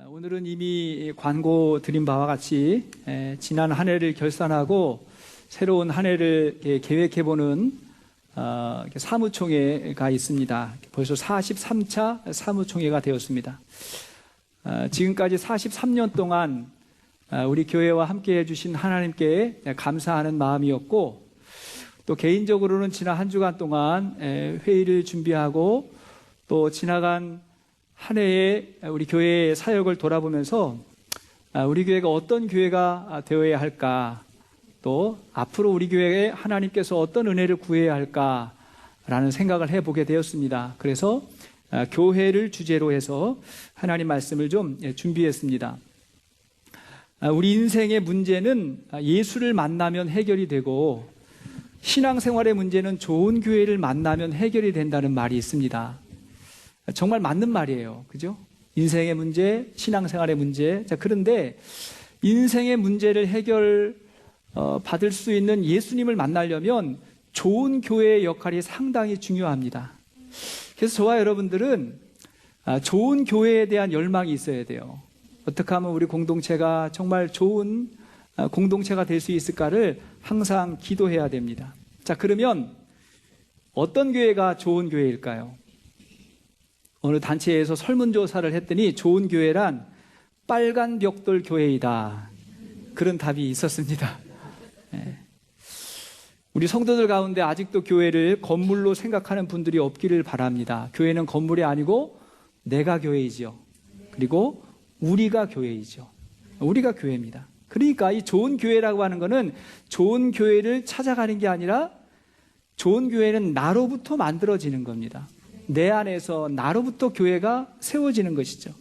오늘은 이미 광고 드린 바와 같이 지난 한 해를 결산하고 새로운 한 해를 계획해보는 사무총회가 있습니다. 벌써 43차 사무총회가 되었습니다. 지금까지 43년 동안 우리 교회와 함께 해주신 하나님께 감사하는 마음이었고, 또 개인적으로는 지난 한 주간 동안 회의를 준비하고 또 지나간 한 해의 우리 교회의 사역을 돌아보면서 우리 교회가 어떤 교회가 되어야 할까, 또 앞으로 우리 교회에 하나님께서 어떤 은혜를 구해야 할까라는 생각을 해보게 되었습니다. 그래서 교회를 주제로 해서 하나님 말씀을 좀 준비했습니다. 우리 인생의 문제는 예수를 만나면 해결이 되고, 신앙생활의 문제는 좋은 교회를 만나면 해결이 된다는 말이 있습니다. 정말 맞는 말이에요. 그죠? 인생의 문제, 신앙생활의 문제. 자, 그런데 인생의 문제를 받을 수 있는 예수님을 만나려면 좋은 교회의 역할이 상당히 중요합니다. 그래서 저와 여러분들은 좋은 교회에 대한 열망이 있어야 돼요. 어떻게 하면 우리 공동체가 정말 좋은 공동체가 될 수 있을까를 항상 기도해야 됩니다. 자, 그러면 어떤 교회가 좋은 교회일까요? 어느 단체에서 설문조사를 했더니 좋은 교회란 빨간 벽돌 교회이다, 그런 답이 있었습니다. 우리 성도들 가운데 아직도 교회를 건물로 생각하는 분들이 없기를 바랍니다. 교회는 건물이 아니고 내가 교회이지요. 그리고 우리가 교회이죠. 우리가 교회입니다. 그러니까 이 좋은 교회라고 하는 것은 좋은 교회를 찾아가는 게 아니라 좋은 교회는 나로부터 만들어지는 겁니다. 내 안에서 나로부터 교회가 세워지는 것이죠.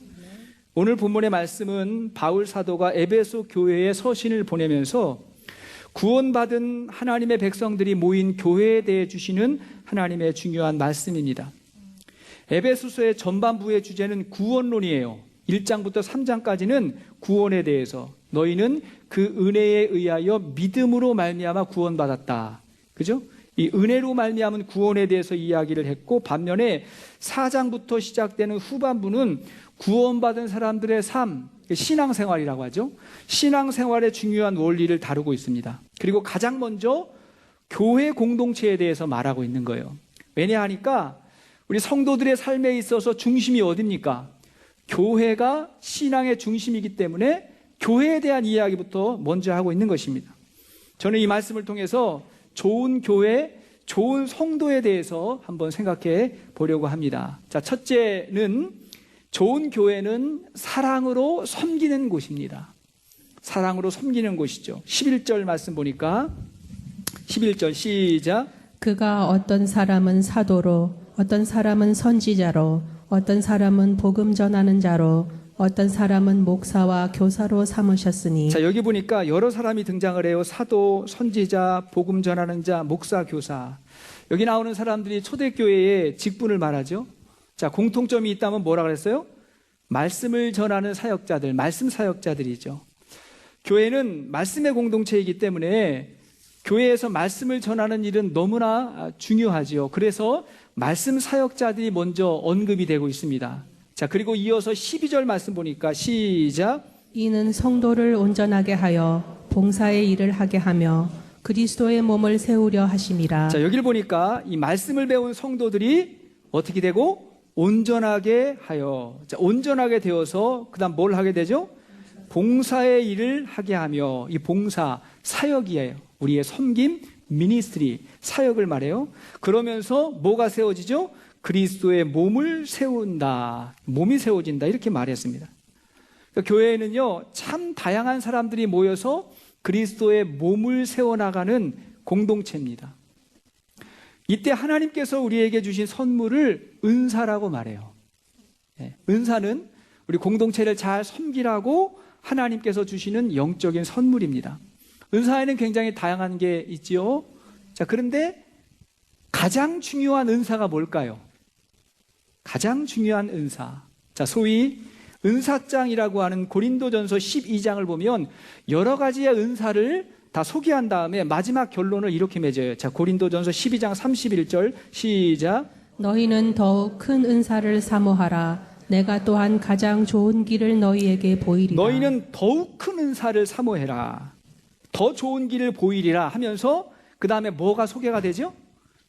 오늘 본문의 말씀은 바울 사도가 에베소 교회에 서신을 보내면서 구원받은 하나님의 백성들이 모인 교회에 대해 주시는 하나님의 중요한 말씀입니다. 에베소서의 전반부의 주제는 구원론이에요. 1장부터 3장까지는 구원에 대해서, 너희는 그 은혜에 의하여 믿음으로 말미암아 구원받았다. 그죠? 이 은혜로 말미암은 구원에 대해서 이야기를 했고, 반면에 4장부터 시작되는 후반부는 구원받은 사람들의 삶, 신앙생활이라고 하죠. 신앙생활의 중요한 원리를 다루고 있습니다. 그리고 가장 먼저 교회 공동체에 대해서 말하고 있는 거예요. 왜냐하니까 우리 성도들의 삶에 있어서 중심이 어딥니까? 교회가 신앙의 중심이기 때문에 교회에 대한 이야기부터 먼저 하고 있는 것입니다. 저는 이 말씀을 통해서 좋은 교회, 좋은 성도에 대해서 한번 생각해 보려고 합니다. 자, 첫째는 좋은 교회는 사랑으로 섬기는 곳입니다. 사랑으로 섬기는 곳이죠. 11절 말씀 보니까 11절 시작. 그가 어떤 사람은 사도로, 어떤 사람은 선지자로, 어떤 사람은 복음 전하는 자로, 어떤 사람은 목사와 교사로 삼으셨으니. 자, 여기 보니까 여러 사람이 등장을 해요. 사도, 선지자, 복음 전하는 자, 목사, 교사. 여기 나오는 사람들이 초대교회의 직분을 말하죠. 자, 공통점이 있다면 뭐라 그랬어요? 말씀을 전하는 사역자들, 말씀 사역자들이죠. 교회는 말씀의 공동체이기 때문에 교회에서 말씀을 전하는 일은 너무나 중요하지요. 그래서 말씀 사역자들이 먼저 언급이 되고 있습니다. 자, 그리고 이어서 12절 말씀 보니까 시작. 이는 성도를 온전하게 하여 봉사의 일을 하게 하며 그리스도의 몸을 세우려 하심이라. 자, 여기를 보니까 이 말씀을 배운 성도들이 어떻게 되고? 온전하게 하여. 자, 온전하게 되어서 그 다음 뭘 하게 되죠? 봉사의 일을 하게 하며. 이 봉사, 사역이에요. 우리의 섬김, 미니스트리, 사역을 말해요. 그러면서 뭐가 세워지죠? 그리스도의 몸을 세운다. 몸이 세워진다. 이렇게 말했습니다. 그러니까 교회에는요, 참 다양한 사람들이 모여서 그리스도의 몸을 세워나가는 공동체입니다. 이때 하나님께서 우리에게 주신 선물을 은사라고 말해요. 은사는 우리 공동체를 잘 섬기라고 하나님께서 주시는 영적인 선물입니다. 은사에는 굉장히 다양한 게 있지요. 자, 그런데 가장 중요한 은사가 뭘까요? 가장 중요한 은사. 자, 소위 은사장이라고 하는 고린도전서 12장을 보면 여러 가지의 은사를 다 소개한 다음에 마지막 결론을 이렇게 맺어요. 자, 고린도전서 12장 31절 시작. 너희는 더욱 큰 은사를 사모하라. 내가 또한 가장 좋은 길을 너희에게 보이리라. 너희는 더욱 큰 은사를 사모해라. 더 좋은 길을 보이리라 하면서 그 다음에 뭐가 소개가 되죠?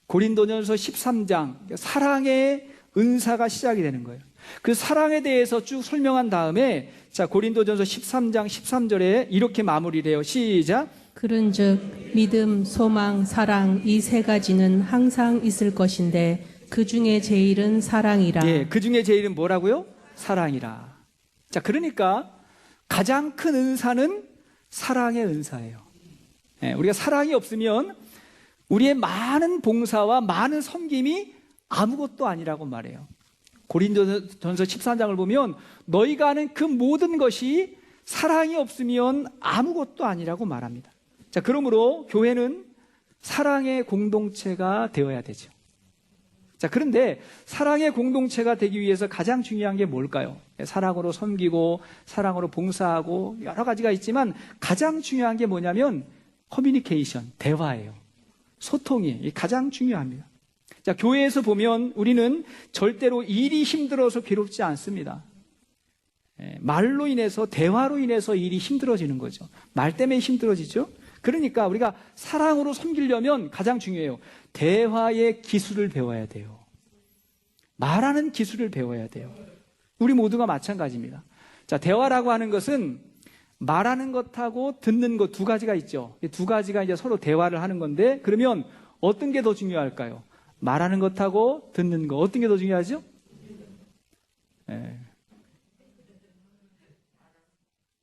고린도전서 13장 사랑의 은사가 시작이 되는 거예요. 그 사랑에 대해서 쭉 설명한 다음에 자 고린도전서 13장 13절에 이렇게 마무리를 해요. 시작. 그런즉 믿음, 소망, 사랑 이 세 가지는 항상 있을 것인데 그 중에 제일은 사랑이라. 예, 그 중에 제일은 뭐라고요? 사랑이라. 자, 그러니까 가장 큰 은사는 사랑의 은사예요. 예, 우리가 사랑이 없으면 우리의 많은 봉사와 많은 섬김이 아무것도 아니라고 말해요. 고린도전서 13장을 보면 너희가 하는 그 모든 것이 사랑이 없으면 아무것도 아니라고 말합니다. 자, 그러므로 교회는 사랑의 공동체가 되어야 되죠. 자, 그런데 사랑의 공동체가 되기 위해서 가장 중요한 게 뭘까요? 사랑으로 섬기고 사랑으로 봉사하고 여러 가지가 있지만 가장 중요한 게 뭐냐면 커뮤니케이션, 대화예요. 소통이 가장 중요합니다. 자, 교회에서 보면 우리는 절대로 일이 힘들어서 괴롭지 않습니다. 말로 인해서, 대화로 인해서 일이 힘들어지는 거죠. 말 때문에 힘들어지죠. 그러니까 우리가 사랑으로 섬기려면 가장 중요해요. 대화의 기술을 배워야 돼요. 말하는 기술을 배워야 돼요. 우리 모두가 마찬가지입니다. 자, 대화라고 하는 것은 말하는 것하고 듣는 것 두 가지가 있죠. 이 두 가지가 이제 서로 대화를 하는 건데, 그러면 어떤 게 더 중요할까요? 말하는 것하고 듣는 것. 어떤 게 더 중요하죠?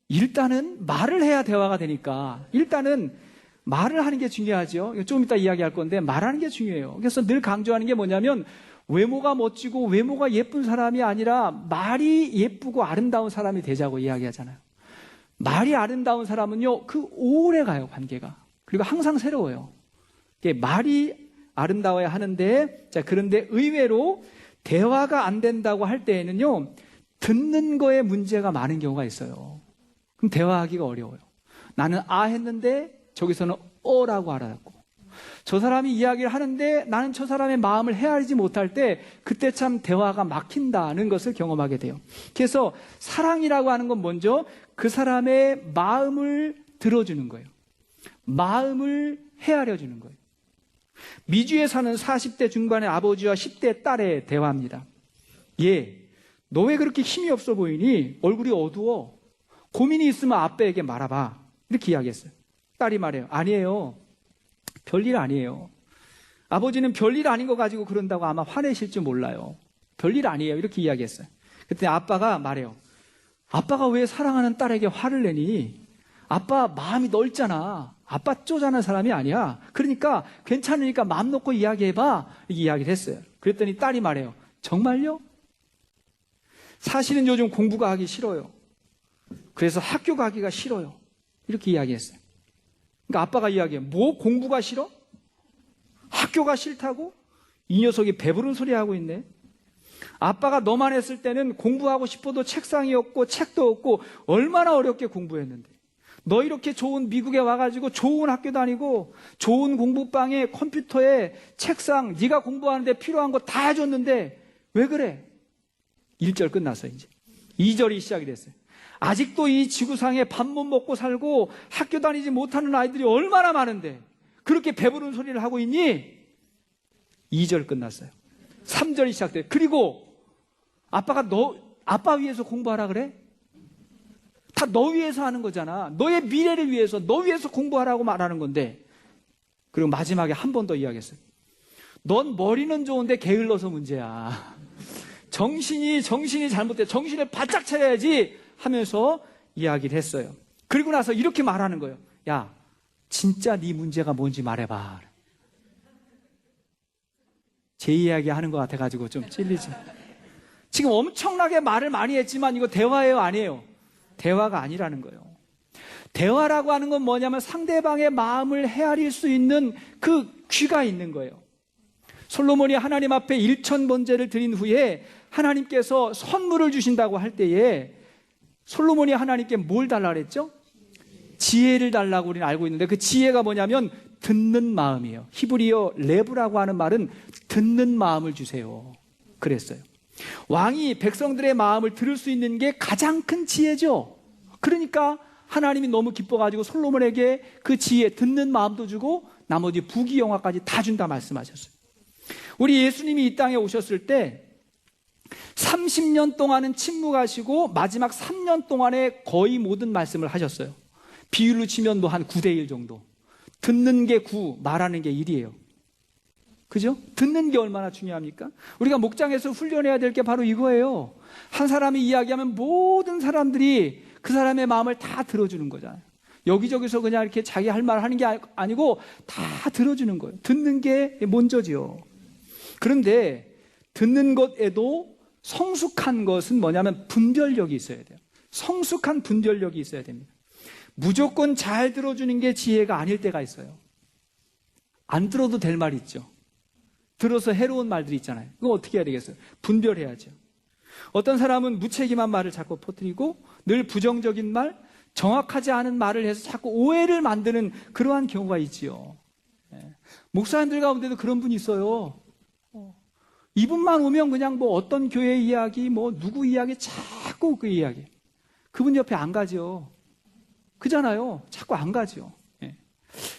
일단은 말을 해야 대화가 되니까 일단은 말을 하는 게 중요하죠. 좀 이따 이야기할 건데 말하는 게 중요해요. 그래서 늘 강조하는 게 뭐냐면 외모가 멋지고 외모가 예쁜 사람이 아니라 말이 예쁘고 아름다운 사람이 되자고 이야기하잖아요. 말이 아름다운 사람은요, 그 오래 가요, 관계가. 그리고 항상 새로워요. 말이 아름다워야 하는데, 자, 그런데 의외로 대화가 안 된다고 할 때에는요, 듣는 거에 문제가 많은 경우가 있어요. 그럼 대화하기가 어려워요. 나는 아 했는데 저기서는 어라고 알아듣고, 저 사람이 이야기를 하는데 나는 저 사람의 마음을 헤아리지 못할 때 그때 참 대화가 막힌다는 것을 경험하게 돼요. 그래서 사랑이라고 하는 건 먼저 그 사람의 마음을 들어주는 거예요. 마음을 헤아려 주는 거예요. 미주에 사는 40대 중반의 아버지와 10대 딸의 대화입니다. 얘, 너 왜 그렇게 힘이 없어 보이니? 얼굴이 어두워. 고민이 있으면 아빠에게 말아봐. 이렇게 이야기했어요. 딸이 말해요. 아니에요. 별일 아니에요. 아버지는 별일 아닌 거 가지고 그런다고 아마 화내실 줄 몰라요. 별일 아니에요. 이렇게 이야기했어요. 그때 아빠가 말해요. 아빠가 왜 사랑하는 딸에게 화를 내니? 아빠 마음이 넓잖아. 아빠 쪼잔한 사람이 아니야. 그러니까 괜찮으니까 마음 놓고 이야기해봐. 이렇게 이야기를 했어요. 그랬더니 딸이 말해요. 정말요? 사실은 요즘 공부가 하기 싫어요. 그래서 학교 가기가 싫어요. 이렇게 이야기했어요. 그러니까 아빠가 이야기해요. 뭐 공부가 싫어? 학교가 싫다고? 이 녀석이 배부른 소리 하고 있네. 아빠가 너만 했을 때는 공부하고 싶어도 책상이 없고 책도 없고 얼마나 어렵게 공부했는데. 너 이렇게 좋은 미국에 와가지고 좋은 학교 다니고 좋은 공부방에 컴퓨터에 책상 네가 공부하는데 필요한 거 다 해줬는데 왜 그래? 1절 끝났어요. 이제 2절이 시작이 됐어요. 아직도 이 지구상에 밥 못 먹고 살고 학교 다니지 못하는 아이들이 얼마나 많은데 그렇게 배부른 소리를 하고 있니? 2절 끝났어요. 3절이 시작돼요. 그리고 아빠가 아빠 위해서 공부하라 그래? 다 너 위해서 하는 거잖아. 너의 미래를 위해서, 너 위해서 공부하라고 말하는 건데. 그리고 마지막에 한 번 더 이야기했어요. 넌 머리는 좋은데 게을러서 문제야. 정신이 잘못돼. 정신을 바짝 차려야지 하면서 이야기를 했어요. 그리고 나서 이렇게 말하는 거예요. 야, 진짜 네 문제가 뭔지 말해봐. 제 이야기 하는 것 같아가지고 좀 찔리지. 지금 엄청나게 말을 많이 했지만 이거 대화예요, 아니에요? 대화가 아니라는 거예요. 대화라고 하는 건 뭐냐면 상대방의 마음을 헤아릴 수 있는 그 귀가 있는 거예요. 솔로몬이 하나님 앞에 1,000번제를 드린 후에 하나님께서 선물을 주신다고 할 때에 솔로몬이 하나님께 뭘 달라고 그랬죠? 지혜를 달라고 우리는 알고 있는데 그 지혜가 뭐냐면 듣는 마음이에요. 히브리어 레브라고 하는 말은 듣는 마음을 주세요. 그랬어요. 왕이 백성들의 마음을 들을 수 있는 게 가장 큰 지혜죠. 그러니까 하나님이 너무 기뻐가지고 솔로몬에게 그 지혜, 듣는 마음도 주고 나머지 부귀영화까지 다 준다 말씀하셨어요. 우리 예수님이 이 땅에 오셨을 때 30년 동안은 침묵하시고 마지막 3년 동안에 거의 모든 말씀을 하셨어요. 비율로 치면 뭐 한 9대1 정도. 듣는 게 9, 말하는 게 1이에요. 그죠? 듣는 게 얼마나 중요합니까? 우리가 목장에서 훈련해야 될 게 바로 이거예요. 한 사람이 이야기하면 모든 사람들이 그 사람의 마음을 다 들어주는 거잖아요. 여기저기서 그냥 이렇게 자기 할 말 하는 게 아니고 다 들어주는 거예요. 듣는 게 먼저지요. 그런데 듣는 것에도 성숙한 것은 뭐냐면 분별력이 있어야 돼요. 성숙한 분별력이 있어야 됩니다. 무조건 잘 들어주는 게 지혜가 아닐 때가 있어요. 안 들어도 될 말이 있죠. 들어서 해로운 말들이 있잖아요. 그거 어떻게 해야 되겠어요? 분별해야죠. 어떤 사람은 무책임한 말을 자꾸 퍼뜨리고 늘 부정적인 말, 정확하지 않은 말을 해서 자꾸 오해를 만드는 그러한 경우가 있지요. 목사님들 가운데도 그런 분이 있어요. 이분만 오면 그냥 뭐 어떤 교회 이야기, 뭐 누구 이야기, 자꾸 그 이야기. 그분 옆에 안 가죠. 그잖아요. 자꾸 안 가죠.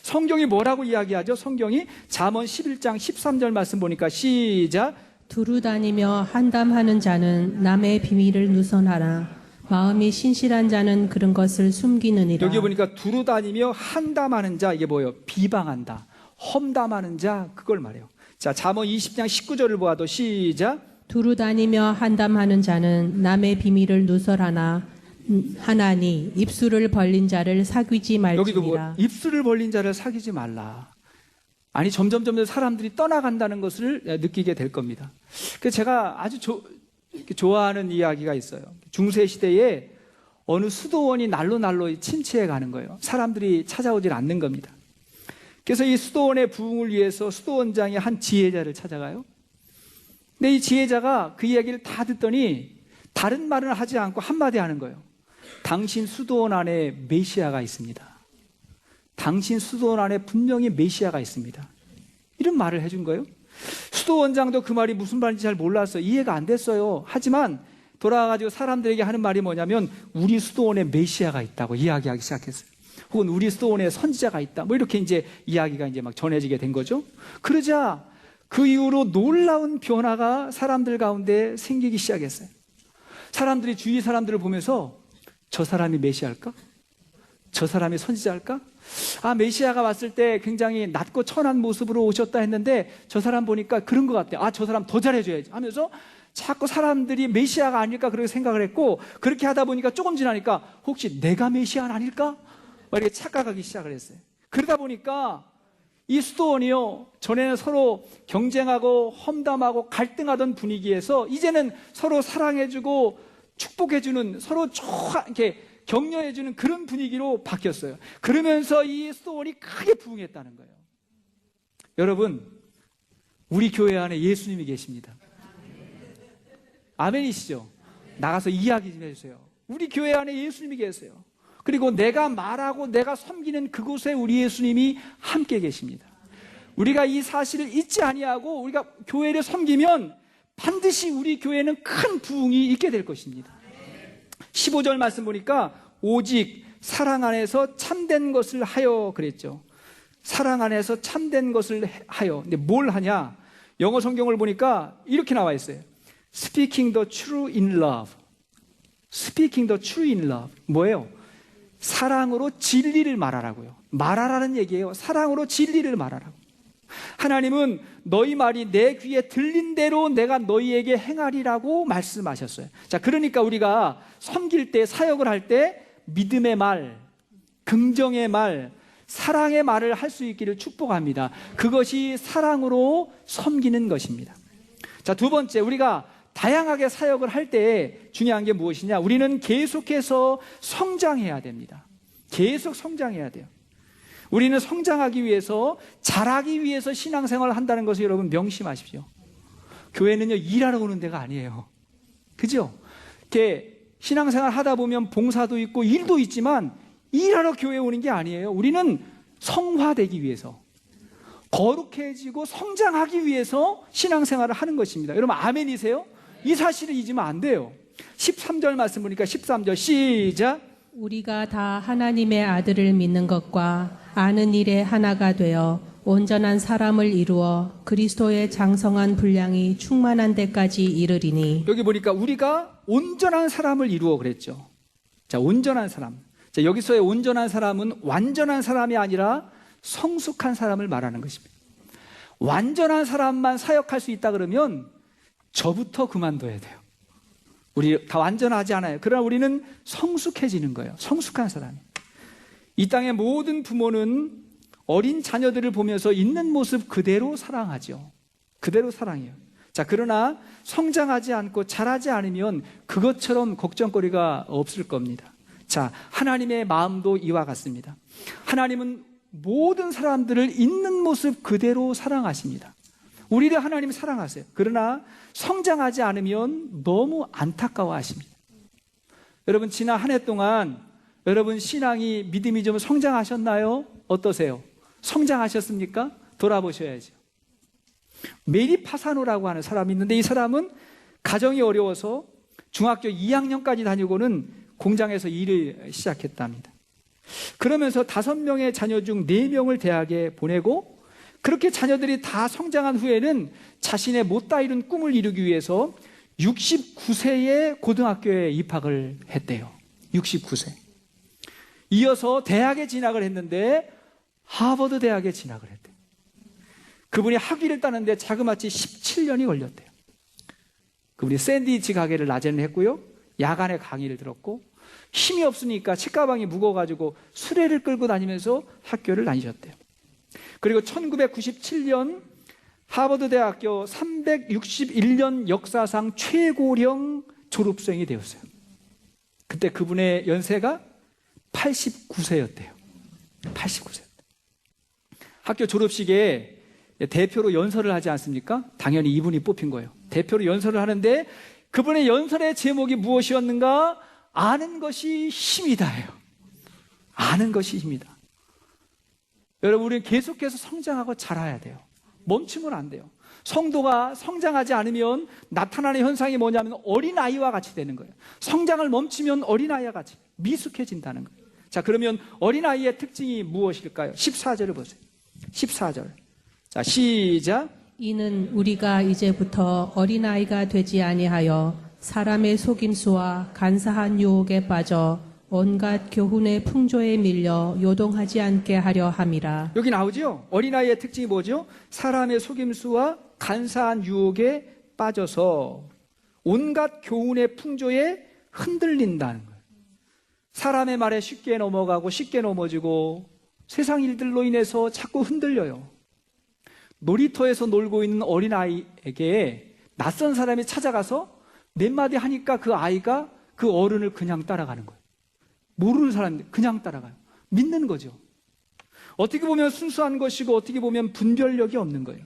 성경이 뭐라고 이야기하죠? 성경이 잠언 11장 13절 말씀 보니까 시작. 두루 다니며 한담하는 자는 남의 비밀을 누설하나 마음이 신실한 자는 그런 것을 숨기느니라. 여기 보니까 두루 다니며 한담하는 자, 이게 뭐예요? 비방한다. 험담하는 자, 그걸 말해요. 자, 잠언 20장 19절을 보아도 시작. 두루 다니며 한담하는 자는 남의 비밀을 누설하나 하나니 입술을 벌린 자를 사귀지 여기도 뭐 말지니라. 입술을 벌린 자를 사귀지 말라. 아니 점점 사람들이 떠나간다는 것을 느끼게 될 겁니다. 그래서 제가 아주 좋아하는 이야기가 있어요. 중세 시대에 어느 수도원이 날로 침체해 가는 거예요. 사람들이 찾아오질 않는 겁니다. 그래서 이 수도원의 부흥을 위해서 수도원장이 한 지혜자를 찾아가요. 근데 이 지혜자가 그 이야기를 다 듣더니 다른 말을 하지 않고 한마디 하는 거예요. 당신 수도원 안에 메시아가 있습니다. 당신 수도원 안에 분명히 메시아가 있습니다. 이런 말을 해준 거예요. 수도원장도 그 말이 무슨 말인지 잘 몰랐어요. 이해가 안 됐어요. 하지만 돌아와가지고 사람들에게 하는 말이 뭐냐면 우리 수도원에 메시아가 있다고 이야기하기 시작했어요. 혹은 우리 수도원에 선지자가 있다. 뭐 이렇게 이제 이야기가 이제 막 전해지게 된 거죠. 그러자 그 이후로 놀라운 변화가 사람들 가운데 생기기 시작했어요. 사람들이 주위 사람들을 보면서 저 사람이 메시아일까? 저 사람이 선지자일까? 아, 메시아가 왔을 때 굉장히 낮고 천한 모습으로 오셨다 했는데 저 사람 보니까 그런 것 같아. 아, 저 사람 더 잘해줘야지 하면서 자꾸 사람들이 메시아가 아닐까 그렇게 생각을 했고, 그렇게 하다 보니까 조금 지나니까 혹시 내가 메시아는 아닐까? 이렇게 착각하기 시작을 했어요. 그러다 보니까 이 수도원이요, 전에는 서로 경쟁하고 험담하고 갈등하던 분위기에서 이제는 서로 사랑해주고 축복해주는, 서로 이렇게 격려해주는 그런 분위기로 바뀌었어요. 그러면서 이 수도원이 크게 부흥했다는 거예요. 여러분, 우리 교회 안에 예수님이 계십니다. 아멘이시죠? 나가서 이야기 좀 해주세요. 우리 교회 안에 예수님이 계세요. 그리고 내가 말하고 내가 섬기는 그곳에 우리 예수님이 함께 계십니다. 우리가 이 사실을 잊지 아니하고 우리가 교회를 섬기면 반드시 우리 교회는 큰 부흥이 있게 될 것입니다. 15절 말씀 보니까 오직 사랑 안에서 참된 것을 하여 그랬죠. 사랑 안에서 참된 것을 하여. 근데 뭘 하냐? 영어 성경을 보니까 이렇게 나와 있어요. Speaking the true in love. Speaking the true in love. 뭐예요? 사랑으로 진리를 말하라고요. 말하라는 얘기예요. 사랑으로 진리를 말하라고. 하나님은 너희 말이 내 귀에 들린 대로 내가 너희에게 행하리라고 말씀하셨어요. 자, 그러니까 우리가 섬길 때, 사역을 할 때 믿음의 말, 긍정의 말, 사랑의 말을 할 수 있기를 축복합니다. 그것이 사랑으로 섬기는 것입니다. 자, 두 번째, 우리가 다양하게 사역을 할 때 중요한 게 무엇이냐? 우리는 계속해서 성장해야 됩니다. 계속 성장해야 돼요. 우리는 성장하기 위해서, 자라기 위해서 신앙생활을 한다는 것을 여러분 명심하십시오. 교회는요, 일하러 오는 데가 아니에요. 그죠? 이렇게 신앙생활 하다 보면 봉사도 있고 일도 있지만 일하러 교회에 오는 게 아니에요. 우리는 성화되기 위해서, 거룩해지고 성장하기 위해서 신앙생활을 하는 것입니다. 여러분 아멘이세요? 이 사실을 잊으면 안 돼요. 13절 말씀 보니까 13절 시작. 우리가 다 하나님의 아들을 믿는 것과 아는 일에 하나가 되어 온전한 사람을 이루어 그리스도의 장성한 분량이 충만한 데까지 이르리니. 여기 보니까 우리가 온전한 사람을 이루어 그랬죠. 자, 온전한 사람. 자, 여기서의 온전한 사람은 완전한 사람이 아니라 성숙한 사람을 말하는 것입니다. 완전한 사람만 사역할 수 있다 그러면 저부터 그만둬야 돼요. 우리 다 완전하지 않아요. 그러나 우리는 성숙해지는 거예요. 성숙한 사람. 이 땅의 모든 부모는 어린 자녀들을 보면서 있는 모습 그대로 사랑하죠. 그대로 사랑해요. 자, 그러나 성장하지 않고 자라지 않으면 그것처럼 걱정거리가 없을 겁니다. 자, 하나님의 마음도 이와 같습니다. 하나님은 모든 사람들을 있는 모습 그대로 사랑하십니다. 우리를 하나님 사랑하세요. 그러나 성장하지 않으면 너무 안타까워하십니다. 여러분, 지난 한 해 동안 여러분 신앙이, 믿음이 좀 성장하셨나요? 어떠세요? 성장하셨습니까? 돌아보셔야죠. 메리 파사노라고 하는 사람이 있는데, 이 사람은 가정이 어려워서 중학교 2학년까지 다니고는 공장에서 일을 시작했답니다. 그러면서 5명의 자녀 중 4명을 대학에 보내고, 그렇게 자녀들이 다 성장한 후에는 자신의 못다 이룬 꿈을 이루기 위해서 69세에 고등학교에 입학을 했대요. 69세. 이어서 대학에 진학을 했는데 하버드 대학에 진학을 했대요. 그분이 학위를 따는데 자그마치 17년이 걸렸대요. 그분이 샌드위치 가게를 낮에는 했고요, 야간에 강의를 들었고, 힘이 없으니까 책가방이 무거워가지고 수레를 끌고 다니면서 학교를 다니셨대요. 그리고 1997년 하버드 대학교 361년 역사상 최고령 졸업생이 되었어요. 그때 그분의 연세가 89세였대요. 89세. 학교 졸업식에 대표로 연설을 하지 않습니까? 당연히 이분이 뽑힌 거예요. 대표로 연설을 하는데 그분의 연설의 제목이 무엇이었는가? 아는 것이 힘이다예요. 아는 것이 힘이다. 여러분, 우리는 계속해서 성장하고 자라야 돼요. 멈추면 안 돼요. 성도가 성장하지 않으면 나타나는 현상이 뭐냐면 어린아이와 같이 되는 거예요. 성장을 멈추면 어린아이와 같이 미숙해진다는 거예요. 자, 그러면 어린아이의 특징이 무엇일까요? 14절을 보세요. 14절. 자, 시작. 이는 우리가 이제부터 어린아이가 되지 아니하여 사람의 속임수와 간사한 유혹에 빠져 온갖 교훈의 풍조에 밀려 요동하지 않게 하려 함이라. 여기 나오죠? 어린아이의 특징이 뭐죠? 사람의 속임수와 간사한 유혹에 빠져서 온갖 교훈의 풍조에 흔들린다는 거예요. 사람의 말에 쉽게 넘어가고 쉽게 넘어지고 세상 일들로 인해서 자꾸 흔들려요. 놀이터에서 놀고 있는 어린아이에게 낯선 사람이 찾아가서 몇 마디 하니까 그 아이가 그 어른을 그냥 따라가는 거예요. 모르는 사람인데 그냥 따라가요. 믿는 거죠. 어떻게 보면 순수한 것이고 어떻게 보면 분별력이 없는 거예요.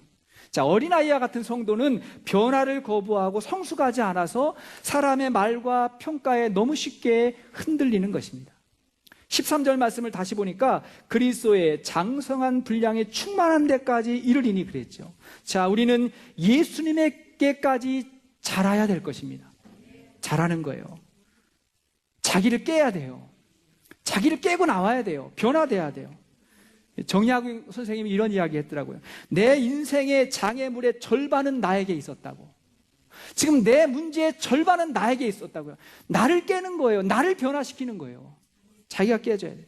자, 어린아이와 같은 성도는 변화를 거부하고 성숙하지 않아서 사람의 말과 평가에 너무 쉽게 흔들리는 것입니다. 13절 말씀을 다시 보니까 그리스도의 장성한 분량이 충만한 데까지 이르리니 그랬죠. 자, 우리는 예수님에게까지 자라야 될 것입니다. 자라는 거예요. 자기를 깨야 돼요. 자기를 깨고 나와야 돼요. 변화돼야 돼요. 정약용 선생님이 이런 이야기 했더라고요. 내 인생의 장애물의 절반은 나에게 있었다고. 지금 내 문제의 절반은 나에게 있었다고요. 나를 깨는 거예요. 나를 변화시키는 거예요. 자기가 깨져야 돼요.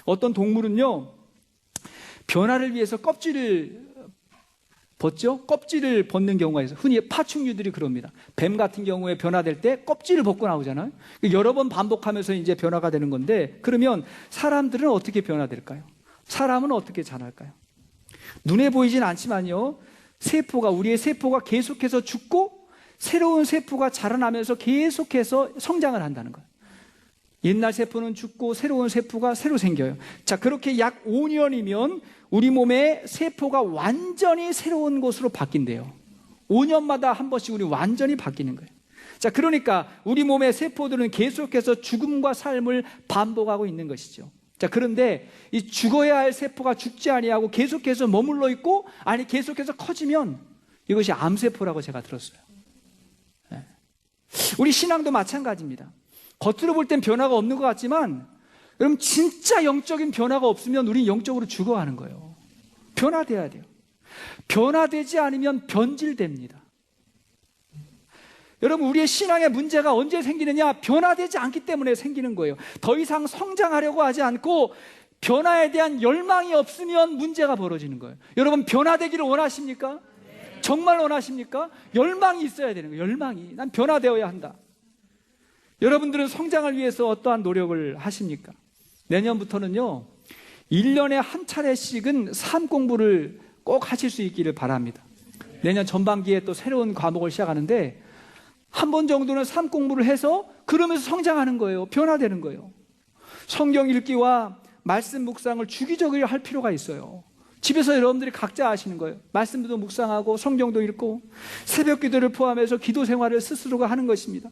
어떤 동물은요, 변화를 위해서 껍질을 벗죠? 껍질을 벗는 경우가 있어요. 흔히 파충류들이 그럽니다. 뱀 같은 경우에 변화될 때 껍질을 벗고 나오잖아요. 여러 번 반복하면서 이제 변화가 되는 건데, 그러면 사람들은 어떻게 변화될까요? 사람은 어떻게 자랄까요? 눈에 보이진 않지만요, 우리의 세포가 계속해서 죽고 새로운 세포가 자라나면서 계속해서 성장을 한다는 거예요. 옛날 세포는 죽고 새로운 세포가 새로 생겨요. 자, 그렇게 약 5년이면 우리 몸의 세포가 완전히 새로운 것으로 바뀐대요. 5년마다 한 번씩 우리 완전히 바뀌는 거예요. 자, 그러니까 우리 몸의 세포들은 계속해서 죽음과 삶을 반복하고 있는 것이죠. 자, 그런데 이 죽어야 할 세포가 죽지 아니하고 계속해서 머물러 있고, 아니 계속해서 커지면 이것이 암세포라고 제가 들었어요. 우리 신앙도 마찬가지입니다. 겉으로 볼 땐 변화가 없는 것 같지만 여러분 진짜 영적인 변화가 없으면 우린 영적으로 죽어가는 거예요. 변화돼야 돼요. 변화되지 않으면 변질됩니다. 여러분 우리의 신앙의 문제가 언제 생기느냐? 변화되지 않기 때문에 생기는 거예요. 더 이상 성장하려고 하지 않고 변화에 대한 열망이 없으면 문제가 벌어지는 거예요. 여러분 변화되기를 원하십니까? 정말 원하십니까? 열망이 있어야 되는 거예요. 열망이. 난 변화되어야 한다. 여러분들은 성장을 위해서 어떠한 노력을 하십니까? 내년부터는요 1년에 한 차례씩은 삶 공부를 꼭 하실 수 있기를 바랍니다. 내년 전반기에 또 새로운 과목을 시작하는데 한 번 정도는 삶 공부를 해서 그러면서 성장하는 거예요. 변화되는 거예요. 성경 읽기와 말씀 묵상을 주기적으로 할 필요가 있어요. 집에서 여러분들이 각자 하시는 거예요. 말씀도 묵상하고 성경도 읽고 새벽 기도를 포함해서 기도 생활을 스스로가 하는 것입니다.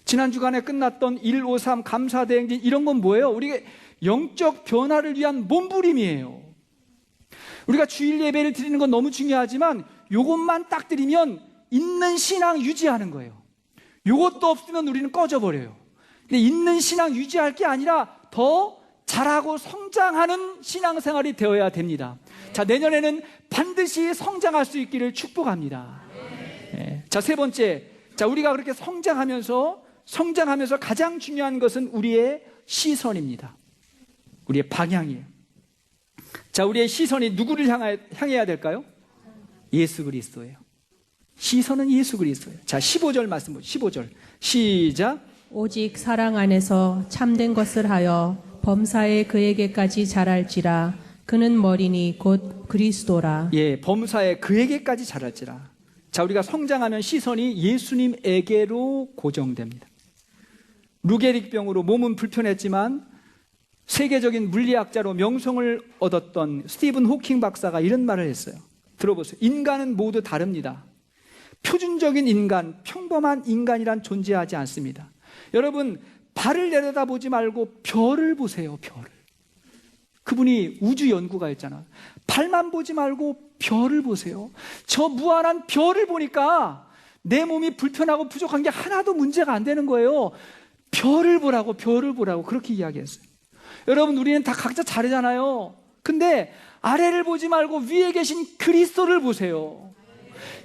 지난 주간에 끝났던 153 감사대행진 이런 건 뭐예요? 우리가 영적 변화를 위한 몸부림이에요. 우리가 주일 예배를 드리는 건 너무 중요하지만 이것만 딱 드리면 있는 신앙 유지하는 거예요. 이것도 없으면 우리는 꺼져버려요. 근데 있는 신앙 유지할 게 아니라 더 잘하고 성장하는 신앙생활이 되어야 됩니다. 자, 내년에는 반드시 성장할 수 있기를 축복합니다. 네. 자, 세 번째. 자, 우리가 그렇게 성장하면서 가장 중요한 것은 우리의 시선입니다. 우리의 방향이에요. 자, 우리의 시선이 누구를 향해야 될까요? 예수 그리스도예요. 시선은 예수 그리스도예요. 자, 15절 말씀 보시죠. 15절. 시작. 오직 사랑 안에서 참된 것을 하여 범사에 그에게까지 자랄지라. 그는 머리니 곧 그리스도라. 예, 범사에 그에게까지 자랄지라. 자, 우리가 성장하면 시선이 예수님에게로 고정됩니다. 루게릭병으로 몸은 불편했지만 세계적인 물리학자로 명성을 얻었던 스티븐 호킹 박사가 이런 말을 했어요. 들어보세요. 인간은 모두 다릅니다. 표준적인 인간, 평범한 인간이란 존재하지 않습니다. 여러분, 발을 내려다보지 말고 별을 보세요. 별을. 그분이 우주 연구가였잖아. 발만 보지 말고 별을 보세요. 저 무한한 별을 보니까 내 몸이 불편하고 부족한 게 하나도 문제가 안 되는 거예요. 별을 보라고, 별을 보라고 그렇게 이야기했어요. 여러분, 우리는 다 각자 다르잖아요. 근데 아래를 보지 말고 위에 계신 그리스도를 보세요.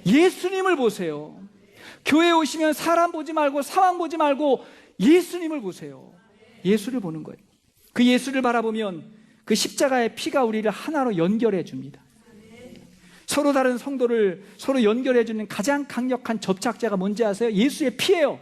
예수님을 보세요. 교회에 오시면 사람 보지 말고 상황 보지 말고 예수님을 보세요. 예수를 보는 거예요. 그 예수를 바라보면 그 십자가의 피가 우리를 하나로 연결해 줍니다. 서로 다른 성도를 서로 연결해 주는 가장 강력한 접착제가 뭔지 아세요? 예수의 피예요.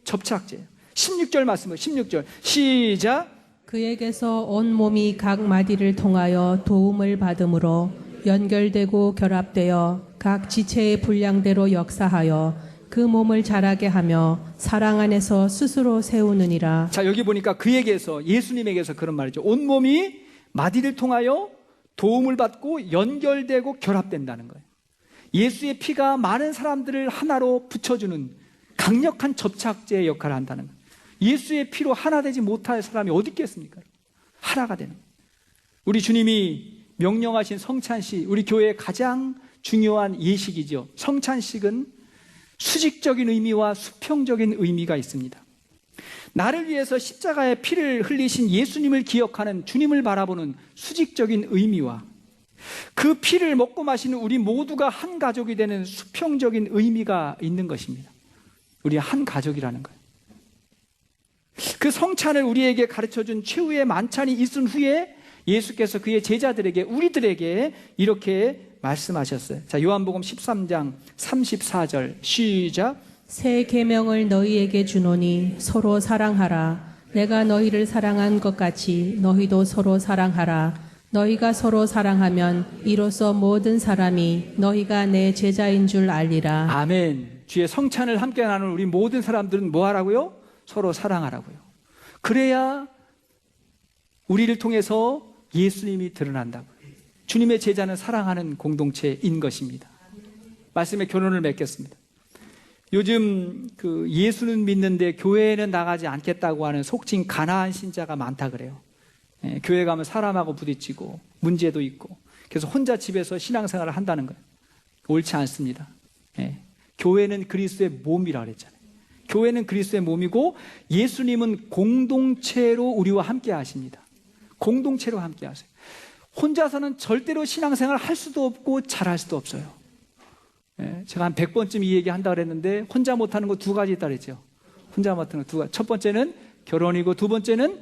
접착제. 16절 말씀을 16절 시작. 그에게서 온 몸이 각 마디를 통하여 도움을 받음으로 연결되고 결합되어 각 지체의 분량대로 역사하여 그 몸을 자라게 하며 사랑 안에서 스스로 세우느니라. 자, 여기 보니까 그에게서, 예수님에게서 그런 말이죠. 온 몸이 마디를 통하여 도움을 받고 연결되고 결합된다는 거예요. 예수의 피가 많은 사람들을 하나로 붙여주는 강력한 접착제의 역할을 한다는 거예요. 예수의 피로 하나 되지 못할 사람이 어디 있겠습니까? 하나가 되는 거예요. 우리 주님이 명령하신 성찬식, 우리 교회의 가장 중요한 예식이죠. 성찬식은 수직적인 의미와 수평적인 의미가 있습니다. 나를 위해서 십자가의 피를 흘리신 예수님을 기억하는, 주님을 바라보는 수직적인 의미와 그 피를 먹고 마시는 우리 모두가 한 가족이 되는 수평적인 의미가 있는 것입니다. 우리 한 가족이라는 거예요. 그 성찬을 우리에게 가르쳐준 최후의 만찬이 있은 후에 예수께서 그의 제자들에게, 우리들에게 이렇게 말씀하셨어요. 자, 요한복음 13장 34절 시작. 새 계명을 너희에게 주노니 서로 사랑하라. 내가 너희를 사랑한 것 같이 너희도 서로 사랑하라. 너희가 서로 사랑하면 이로써 모든 사람이 너희가 내 제자인 줄 알리라. 아멘. 주의 성찬을 함께 나누는 우리 모든 사람들은 뭐 하라고요? 서로 사랑하라고요. 그래야 우리를 통해서 예수님이 드러난다고요. 주님의 제자는 사랑하는 공동체인 것입니다. 말씀에 결론을 맺겠습니다. 요즘 그 예수는 믿는데 교회에는 나가지 않겠다고 하는 속칭 가나안 신자가 많다 그래요. 예, 교회 가면 사람하고 부딪히고 문제도 있고 그래서 혼자 집에서 신앙생활을 한다는 거예요. 옳지 않습니다. 예, 교회는 그리스도의 몸이라 그랬잖아요. 교회는 그리스도의 몸이고 예수님은 공동체로 우리와 함께 하십니다. 공동체로 함께 하세요. 혼자서는 절대로 신앙생활 할 수도 없고 잘할 수도 없어요. 제가 한 100번쯤 이 얘기 한다 그랬는데 혼자 못하는 거 2가지 있다 그랬죠. 혼자 못하는 거 2가지. 첫 번째는 결혼이고 두 번째는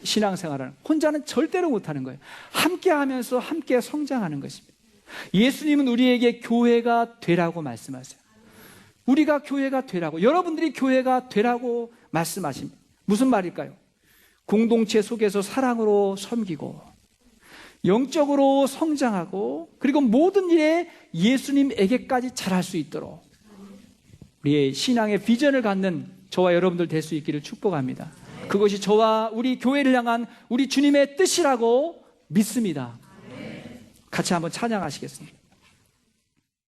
신앙생활을. 혼자는 절대로 못하는 거예요. 함께 하면서 함께 성장하는 것입니다. 예수님은 우리에게 교회가 되라고 말씀하세요. 우리가 교회가 되라고, 여러분들이 교회가 되라고 말씀하십니다. 무슨 말일까요? 공동체 속에서 사랑으로 섬기고 영적으로 성장하고 그리고 모든 일에 예수님에게까지 잘할 수 있도록 우리의 신앙의 비전을 갖는 저와 여러분들 될 수 있기를 축복합니다. 그것이 저와 우리 교회를 향한 우리 주님의 뜻이라고 믿습니다. 같이 한번 찬양하시겠습니다.